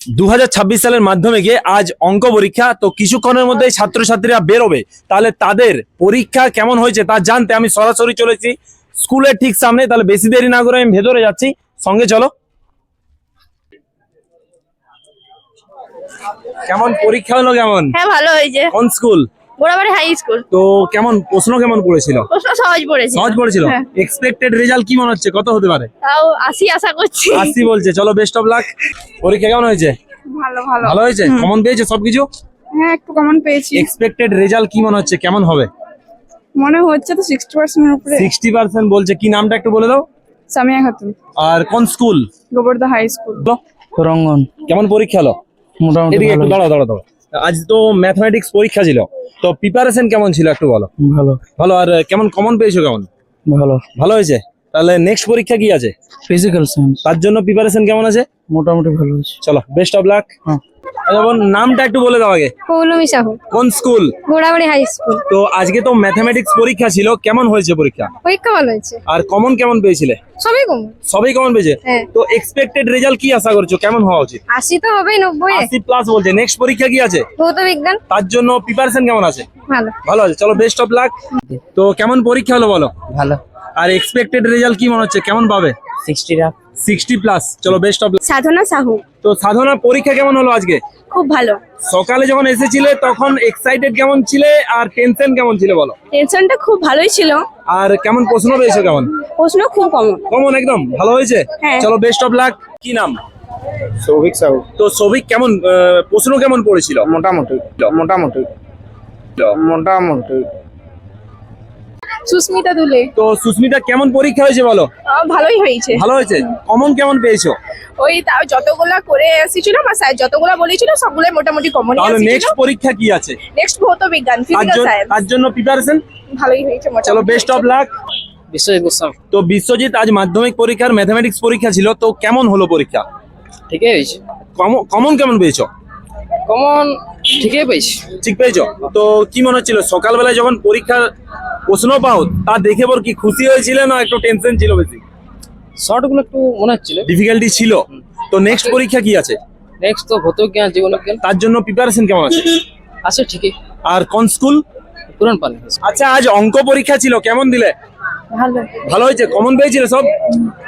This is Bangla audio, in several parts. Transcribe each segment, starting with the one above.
2026 সালের মাধ্যমিকে আজ অঙ্ক পরীক্ষা। তো কিছুক্ষণের মধ্যে ছাত্রছাত্রীরা বেরোবে, তাহলে তাদের পরীক্ষা কেমন হয়েছে তা জানতে আমি সরাসরি চলেছি স্কুলের ঠিক সামনে। তাহলে বেশি দেরি না করে আমি ভেতরে যাচ্ছি, সঙ্গে চলো। কেমন পরীক্ষা হলো? কেমন? হ্যাঁ, ভালো হয়েছে। কোন স্কুল? গোড়াবাড়ি high school. তো কেমন প্রশ্ন কেমন পড়েছিল? প্রশ্ন সহজ পড়েছে। সহজ পড়েছিল। হ্যাঁ। এক্সপেক্টেড রেজাল্ট কি মনে হচ্ছে, কত হতে পারে? তাও 80 আশা করছি। 80 বলছে। চলো, বেস্ট অফ লাক। পরীক্ষা কেমন হয়েছে? ভালো ভালো। ভালো হয়েছে? কমন পেয়েছে সবকিছু? হ্যাঁ, একটু কমন পেয়েছি। এক্সপেক্টেড রেজাল্ট কি মনে হচ্ছে, কেমন হবে? মনে হচ্ছে তো 60% এর উপরে। 60% বলছে। কি নামটা একটু বলে দাও। সামিয়া খাতুন, আর কোন school? Gobardha high school. Rangan. কেমন পরীক্ষা হলো? মোটামুটি এদিকে একটু ভালোই। দাঁড়াও। আজ তো ম্যাথমেটিক্স পরীক্ষা ছিল, তো প্রিপারেশন কেমন ছিল একটু বলো। ভালো ভালো। আর কেমন কমন পেয়েছো? কেমন? ভালো। ভালো হয়েছে। তাহলে নেক্সট পরীক্ষা কি আছে? Physical science. তার জন্য প্রিপারেশন কেমন আছে? মোটামুটি ভালো আছে। চলো, বেস্ট অফ লাক। হ্যাঁ। যেমন নামটা একটু বলে দাও আগে। পৌলমী সাহু, কোন স্কুল? গোড়াবাড়ি high school. তো আজকে তো ম্যাথমেটিক্স পরীক্ষা ছিল, কেমন হয়েছে পরীক্ষা? পরীক্ষা ভালো হয়েছে। আর কমন কেমন পেয়েছিলে? সবই কমন। সবই কমন পেয়েছে। হ্যাঁ। তো এক্সপেক্টেড রেজাল্ট কি আশা করছো, কেমন হওয়া উচিত? 80 তো হবেই, 90 এ। 80+ বলছে। নেক্সট পরীক্ষা কি আছে? ভৌত বিজ্ঞান। তার জন্য প্রিপারেশন কেমন আছে? ভালো। ভালো আছে। চলো, বেস্ট অফ লাক। তো কেমন পরীক্ষা হলো বলো। ভালো। আর এক্সপেক্টেড রেজাল্ট কি মনে হচ্ছে, কেমন পাবে? 60+। চলো, বেস্ট অফ লাক। সাধনা সাহু, তো সাধনা, পরীক্ষা কেমন হলো আজকে? খুব ভালো। সকালে যখন এসেছিলে তখন এক্সাইটেড কেমন ছিলে, আর টেনশন কেমন ছিল বলো। টেনশনটা খুব ভালোই ছিল। আর কেমন প্রশ্ন পেয়েছো? কেমন? প্রশ্ন খুব কমন। কমন একদম ভালো হয়েছে। হ্যাঁ। চলো, বেস্ট অফ লাক। কি নাম? সৌভিক সাহু। তো সবিক, কেমন প্রশ্ন কেমন পড়েছিল? মোটামুটি মোটামুটি মোটামুটি। সুস্মিতা দুলে। তো সুস্মিতা, কেমন পরীক্ষা হয়েছে বলো। ভালোই হয়েছে। ভালো হয়েছে। কমন কেমন পেয়েছো? ওই তাও যতগুলা করে এসেছিল বা স্যার যতগুলা বলেছিল সবগুলাই মোটামুটি কমন তাহলে এসেছিল। নেক্সট পরীক্ষা কি আছে? নেক্সট ভৌত বিজ্ঞান, ফিজিক্যাল সায়েন্স। তার জন্য প্রিপারেশন ভালোই হয়েছে মোটামুটি। চলো, best of luck. Biswajit Goswami. তো বিশ্বজিৎ, আজ মাধ্যমিক পরীক্ষার ম্যাথমেটিক্স পরীক্ষা ছিল, তো কেমন হলো পরীক্ষা? ঠিকই হয়েছে। কমন কেমন পেয়েছো? কমন ঠিকই পেয়েছি। ঠিক পেয়েছো। তো কি মনে হচ্ছিল সকালবেলায় যখন পরীক্ষার প্রশ্ন পাও, তা দেখে পর কি খুশি হয়েছিল না একটু টেনশন ছিল বেশি? শর্ট গুলো একটু মনে হচ্ছিল। ডিফিকাল্টি ছিল। তো নেক্সট পরীক্ষা কি আছে? নেক্সট তো ভৌত বিজ্ঞান, জীবন বিজ্ঞান তার জন্য প্রিপারেশন কেমন আছে? আছে ঠিকই। আর কোন স্কুল? পুরান পানি। আচ্ছা, আজ অঙ্ক পরীক্ষা ছিল, কেমন দিলে? ভালো। ভালো হয়েছে। কমন পেয়েছিল সব।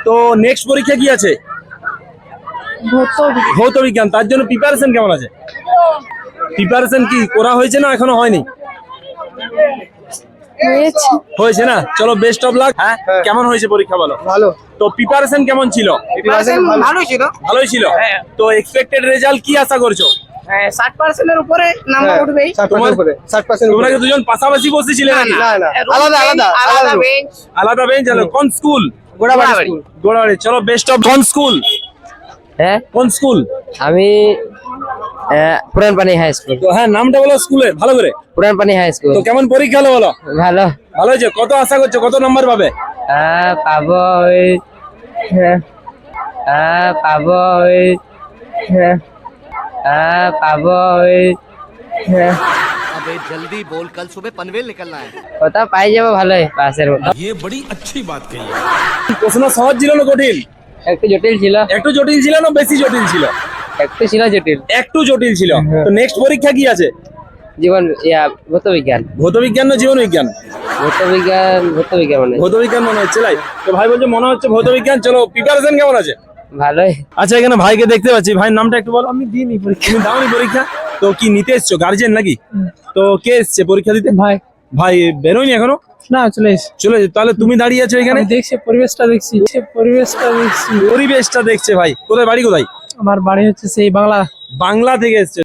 তো নেক্সট পরীক্ষা কি আছে? ভৌত বিজ্ঞান। তার জন্য প্রিপারেশন কেমন আছে? প্রিপারেশন কি করা হয়েছে না এখনো হয়নি? হয়েছে না। চলো, বেস্ট অফ লাক। হ্যাঁ, কেমন হয়েছে পরীক্ষা বলো। ভালো। তো প্রিপারেশন কেমন ছিল? ভালো ছিল। ভালোই ছিল। তো এক্সপেক্টেড রেজাল্ট কি আশা করছো? 60% এর উপরে নাম্বার উঠবেই। 60% তোমরা কি দুজন পাশাপাশি বসেছিলে নাকি? না না, আলাদা আলাদা আলাদা বেঞ্চ। আলাদা বেঞ্চ। কোন স্কুল? গোড়াবাড়ি। গোড়াবাড়ি। চলো, বেস্ট অফ। কোন স্কুল? হ্যাঁ, কোন স্কুল? আমি পুরান পানি হাই স্কুল। তো হ্যাঁ, নামটা বলো স্কুলে ভালো করে। পুরান পানি হাই স্কুল। তো কেমন পরীক্ষা হলো বলো। ভালো। ভালো হয়েছে। কত আশা করছো, কত নাম্বার পাবে? পাবো ওই পাবো ওই পাবো ওই अबे जल्दी बोल, कल सुबह पनवेल निकलना है। ওটা পাই যাবো ভালোই পাশের মতো। ये बड़ी अच्छी बात कही है। প্রশ্ন সহজ ছিল না কঠিন? একটু জটিল ছিল। একটু জটিল ছিল না বেশি জটিল ছিল? একটু ছিল জটিল। একটু জটিল ছিল। তো নেক্সট পরীক্ষা কি আছে? জীবন ভৌত বিজ্ঞান। ভৌত বিজ্ঞান না জীবন বিজ্ঞান? ভৌত বিজ্ঞান মানে ভৌত বিজ্ঞান মনে হচ্ছে। লাই তো ভাই বলছে মনে হচ্ছে ভৌত বিজ্ঞান। চলো, প্রিপারেশন কেমন আছে? ভালোই। আচ্ছা, এখানে ভাইকে দেখতে পাচ্ছি। ভাইয়ের নামটা একটু বলো। আমি দিইনি পরীক্ষা। তুমি দাওনি পরীক্ষা? তো কি নিতে এসছো, গার্জেন নাকি? তো কে এসছে পরীক্ষা দিতে? ভাই। ভাই বেরোয়নি এখনো? না, চলে এসে চলে তাহলে তুমি দাঁড়িয়ে আছো এখানে? দেখছি পরিবেশটা দেখছি। পরিবেশটা দেখছে ভাই। কোথায় বাড়ি, কোথায়? আমার বাড়ি হচ্ছে সেই বাংলা। বাংলা থেকে এসছে।